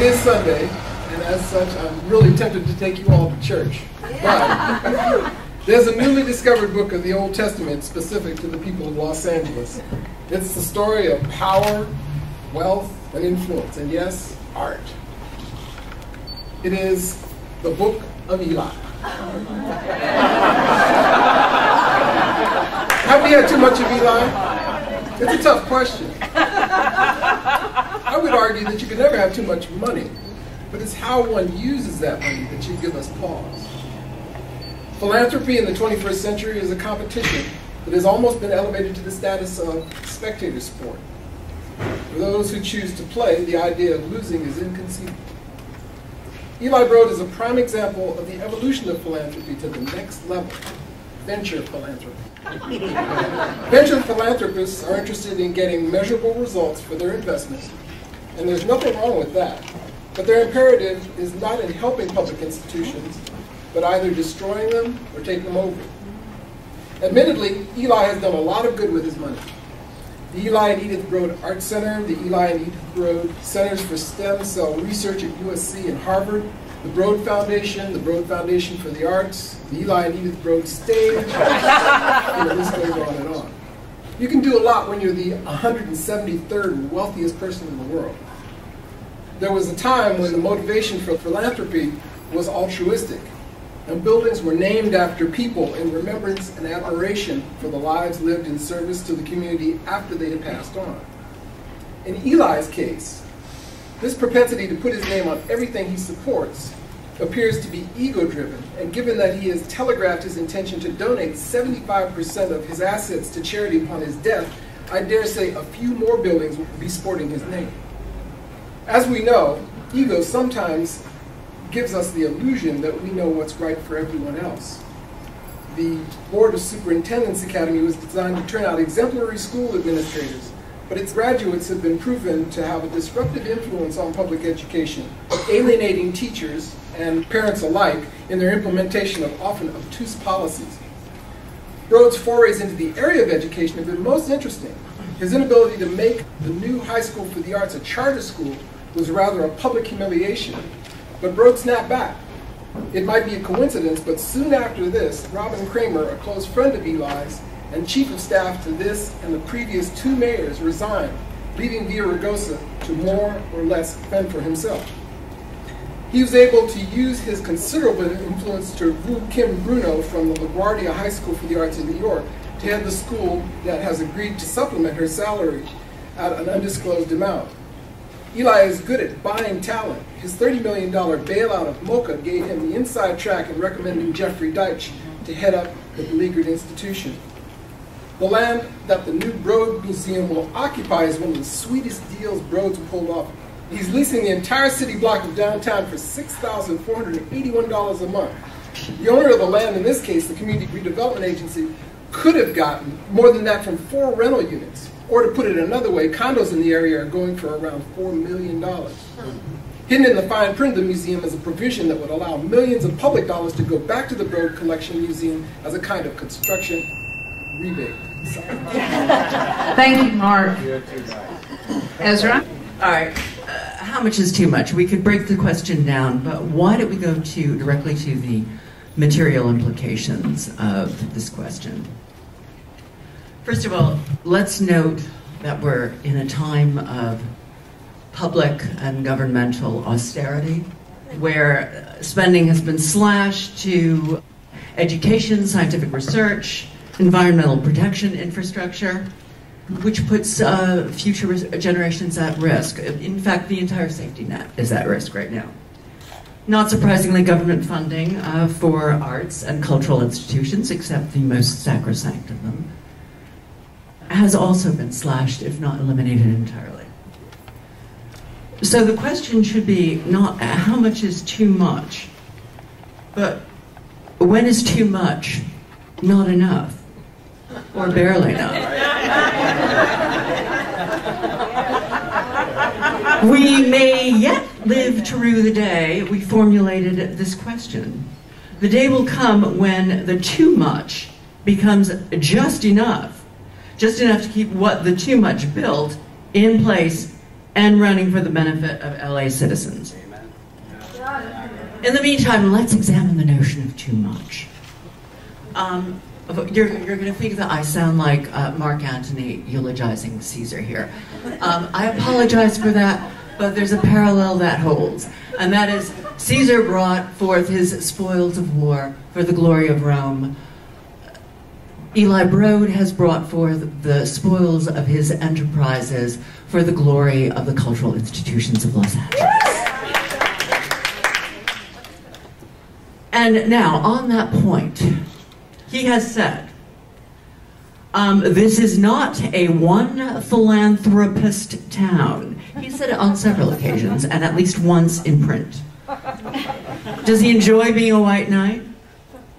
It is Sunday, and as such, I'm really tempted to take you all to church. But there's a newly discovered book of the Old Testament specific to the people of Los Angeles. It's the story of power, wealth, and influence, and yes, art. It is the Book of Eli. Have we had too much of Eli? It's a tough question. I would argue that you can never have too much money, but it's how one uses that money that should give us pause. Philanthropy in the 21st century is a competition that has almost been elevated to the status of spectator sport. For those who choose to play, the idea of losing is inconceivable. Eli Broad is a prime example of the evolution of philanthropy to the next level, venture philanthropy. Venture philanthropists are interested in getting measurable results for their investments, and there's nothing wrong with that. But their imperative is not in helping public institutions, but either destroying them or taking them over. Admittedly, Eli has done a lot of good with his money. The Eli and Edith Broad Art Center, the Eli and Edith Broad Centers for Stem Cell Research at USC and Harvard, the Broad Foundation, the Broad Foundation for the Arts, the Eli and Edith Broad Stage, the list goes on and on. You can do a lot when you're the 173rd wealthiest person in the world. There was a time when the motivation for philanthropy was altruistic, and buildings were named after people in remembrance and admiration for the lives lived in service to the community after they had passed on. In Eli's case, this propensity to put his name on everything he supports appears to be ego-driven, and given that he has telegraphed his intention to donate 75% of his assets to charity upon his death, I dare say a few more buildings will be sporting his name. As we know, ego sometimes gives us the illusion that we know what's right for everyone else. The Board of Superintendents Academy was designed to turn out exemplary school administrators, but its graduates have been proven to have a disruptive influence on public education, alienating teachers and parents alike in their implementation of often obtuse policies. Broad's forays into the area of education have been most interesting. His inability to make the new High School for the Arts a charter school was rather a public humiliation. But Broad snapped back. It might be a coincidence, but soon after this, Robin Kramer, a close friend of Eli's and chief of staff to this and the previous two mayors, resigned, leaving Villaraigosa to more or less fend for himself. He was able to use his considerable influence to woo Kim Bruno from the LaGuardia High School for the Arts in New York to head the school that has agreed to supplement her salary at an undisclosed amount. Eli is good at buying talent. His $30 million bailout of MoCA gave him the inside track in recommending Jeffrey Deitch to head up the beleaguered institution. The land that the new Broad Museum will occupy is one of the sweetest deals Broad's pulled off. He's leasing the entire city block of downtown for $6,481 a month. The owner of the land, in this case, the Community Redevelopment Agency, could have gotten more than that from 4 rental units. Or to put it another way, condos in the area are going for around $4 million. Hidden in the fine print of the museum is a provision that would allow millions of public dollars to go back to the Broad Collection Museum as a kind of construction rebate. Thank you, Mark. Ezra? All right. How much is too much? We could break the question down, but why don't we go directly to the material implications of this question? First of all, let's note that we're in a time of public and governmental austerity, where spending has been slashed to education, scientific research, environmental protection infrastructure, which puts future generations at risk. In fact, the entire safety net is at risk right now. Not surprisingly, government funding for arts and cultural institutions, except the most sacrosanct of them, has also been slashed, if not eliminated entirely. So the question should be not how much is too much, but when is too much not enough, or barely enough? We may yet live to rue the day we formulated this question. The day will come when the too much becomes just enough to keep what the too much built in place and running for the benefit of LA citizens. In the meantime, let's examine the notion of too much. You're going to think that I sound like Mark Antony eulogizing Caesar here. I apologize for that, but there's a parallel that holds. And that is, Caesar brought forth his spoils of war for the glory of Rome. Eli Broad has brought forth the spoils of his enterprises for the glory of the cultural institutions of Los Angeles. And now, on that point, he has said, this is not a one philanthropist town. He said it on several occasions, and at least once in print. Does he enjoy being a white knight?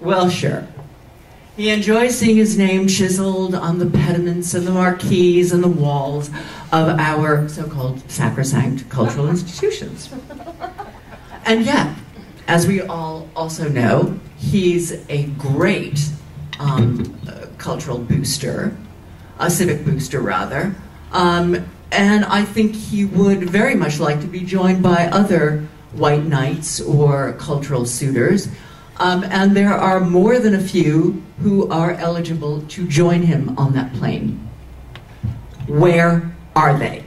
Well, sure. He enjoys seeing his name chiseled on the pediments and the marquees and the walls of our so-called sacrosanct cultural institutions. And yet, as we all also know, he's a great cultural booster, a civic booster rather, and I think he would very much like to be joined by other white knights or cultural suitors, and there are more than a few who are eligible to join him on that plane. Where are they?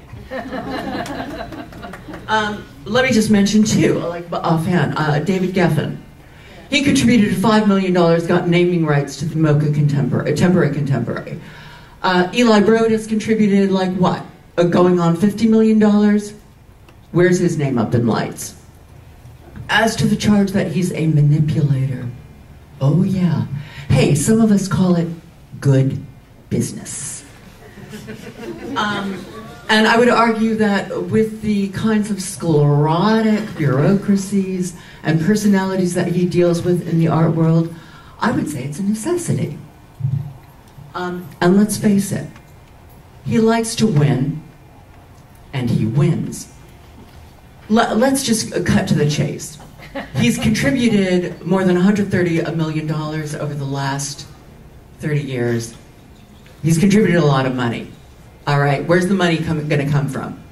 Let me just mention two, like offhand, David Geffen. He contributed $5 million, got naming rights to the MoCA Temporary Contemporary. Eli Broad has contributed, like what? Going on $50 million? Where's his name up in lights? As to the charge that he's a manipulator, oh yeah. Hey, some of us call it good business. And I would argue that with the kinds of sclerotic bureaucracies and personalities that he deals with in the art world, I would say it's a necessity. And let's face it, he likes to win, and he wins. Let's just cut to the chase. He's contributed more than $130 million over the last 30 years. He's contributed a lot of money. All right, where's the money going to come from?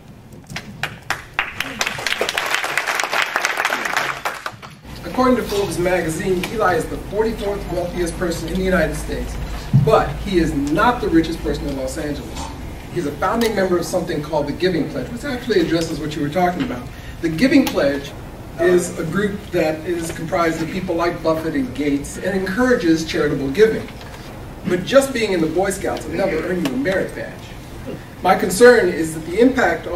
According to Forbes magazine, Eli is the 44th wealthiest person in the United States, but he is not the richest person in Los Angeles. He's a founding member of something called the Giving Pledge, which actually addresses what you were talking about. The Giving Pledge is a group that is comprised of people like Buffett and Gates and encourages charitable giving. But just being in the Boy Scouts will never earn you a merit badge. My concern is that the impact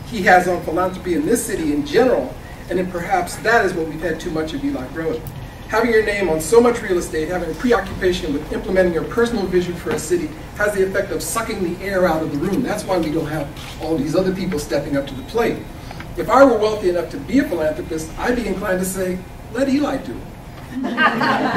he has on philanthropy in this city in general, and then perhaps that is what we've had too much of Eli Broad. Having your name on so much real estate, having a preoccupation with implementing your personal vision for a city has the effect of sucking the air out of the room. That's why we don't have all these other people stepping up to the plate. If I were wealthy enough to be a philanthropist, I'd be inclined to say, let Eli do it.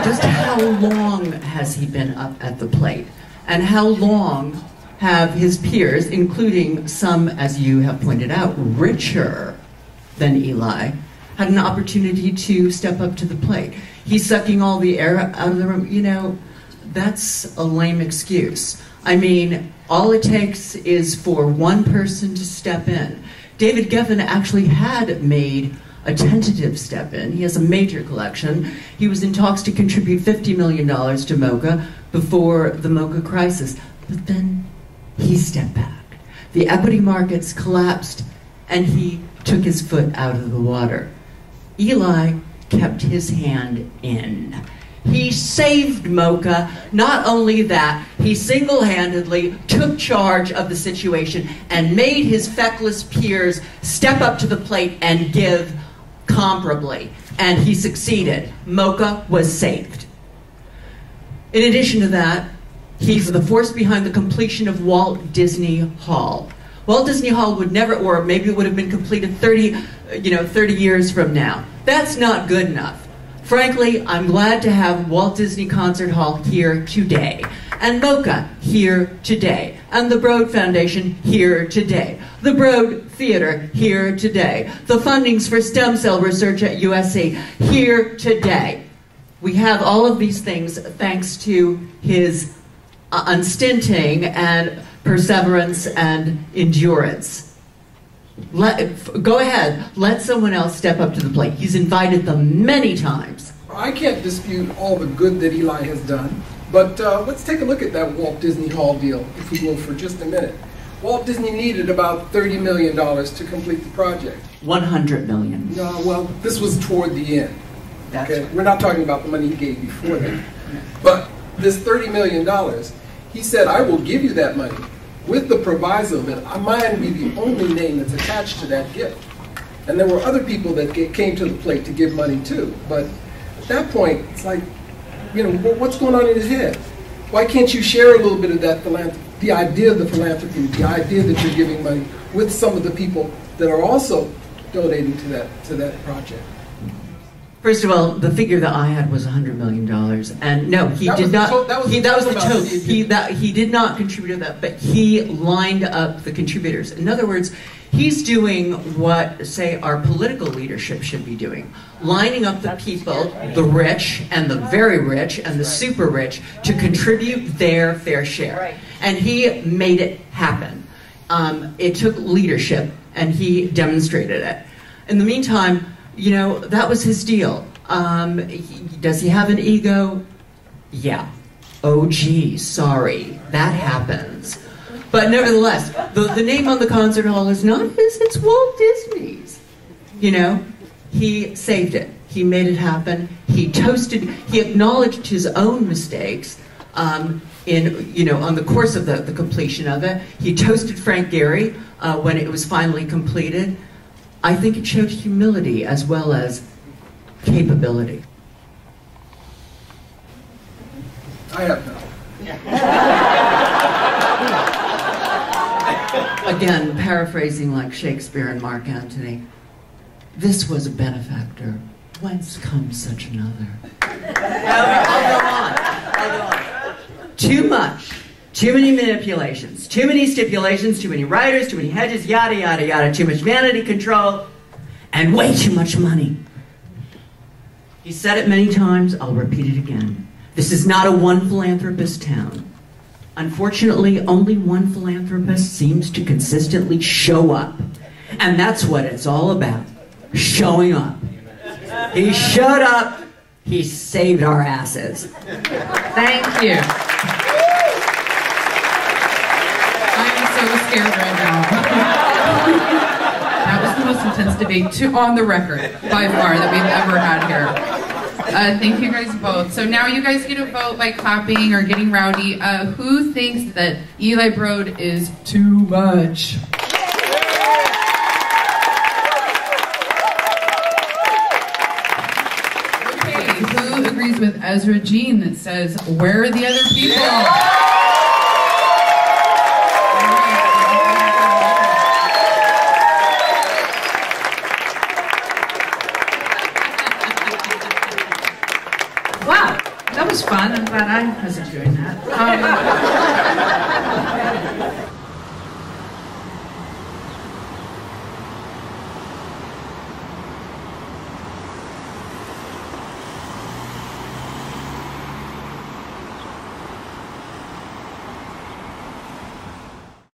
Just how long has he been up at the plate? And how long have his peers, including some, as you have pointed out, richer than Eli, had an opportunity to step up to the plate? He's sucking all the air out of the room. You know, that's a lame excuse. I mean, all it takes is for one person to step in. David Geffen actually had made a tentative step in. He has a major collection. He was in talks to contribute $50 million to MoCA before the MoCA crisis. But then he stepped back. The equity markets collapsed, and he took his foot out of the water. Eli kept his hand in. He saved MoCA. Not only that, he single-handedly took charge of the situation and made his feckless peers step up to the plate and give comparably. And he succeeded. MoCA was saved. In addition to that, he's the force behind the completion of Walt Disney Hall. Walt Disney Hall would never, or maybe it would have been completed 30 years from now. That's not good enough. Frankly, I'm glad to have Walt Disney Concert Hall here today, and MoCA here today, and the Broad Foundation here today, the Broad Theater here today, the fundings for stem cell research at USC here today. We have all of these things thanks to his unstinting and perseverance and endurance. Go ahead. Let someone else step up to the plate. He's invited them many times. I can't dispute all the good that Eli has done, but let's take a look at that Walt Disney Hall deal, if we will, for just a minute. Walt Disney needed about $30 million to complete the project. 100 million. No, well, this was toward the end. Okay? We're not talking about the money he gave before that. But this $30 million, he said, I will give you that money with the proviso that mine be the only name that's attached to that gift. And there were other people that came to the plate to give money too. But at that point, it's like, you know, what's going on in his head? Why can't you share a little bit of that philanthropy, the idea of the philanthropy, the idea that you're giving money with some of the people that are also donating to that project? First of all, the figure that I had was $100 million, and no, he did not. That was the total. He did not contribute to that, but he lined up the contributors. In other words, he's doing what, say, our political leadership should be doing, lining up the people, the rich and the very rich and the super rich, to contribute their fair share. Right. And he made it happen. It took leadership, and he demonstrated it. In the meantime, you know, that was his deal. Does he have an ego? Yeah. Oh, gee, sorry. That happens. But nevertheless, the name on the concert hall is not his, it's Walt Disney's. You know, he saved it. He made it happen. He acknowledged his own mistakes on the course of the completion of it. He toasted Frank Gehry when it was finally completed. I think it showed humility as well as capability. I have none. Again, paraphrasing like Shakespeare and Mark Antony, this was a benefactor. Whence comes such another? I'll go on. Too much. Too many manipulations, too many stipulations, too many writers, too many hedges, yada, yada, yada, too much vanity control, and way too much money. He said it many times, I'll repeat it again. This is not a one philanthropist town. Unfortunately, only one philanthropist seems to consistently show up. And that's what it's all about, showing up. He showed up, he saved our asses. Thank you. So scared right now. That was the most intense debate on the record, by far, that we've ever had here. Thank you guys both. So now you guys get to vote by clapping or getting rowdy. Who thinks that Eli Broad is too much? Okay, who agrees with Ezra Jean that says, where are the other people? That was fun. I'm glad I was enjoying that.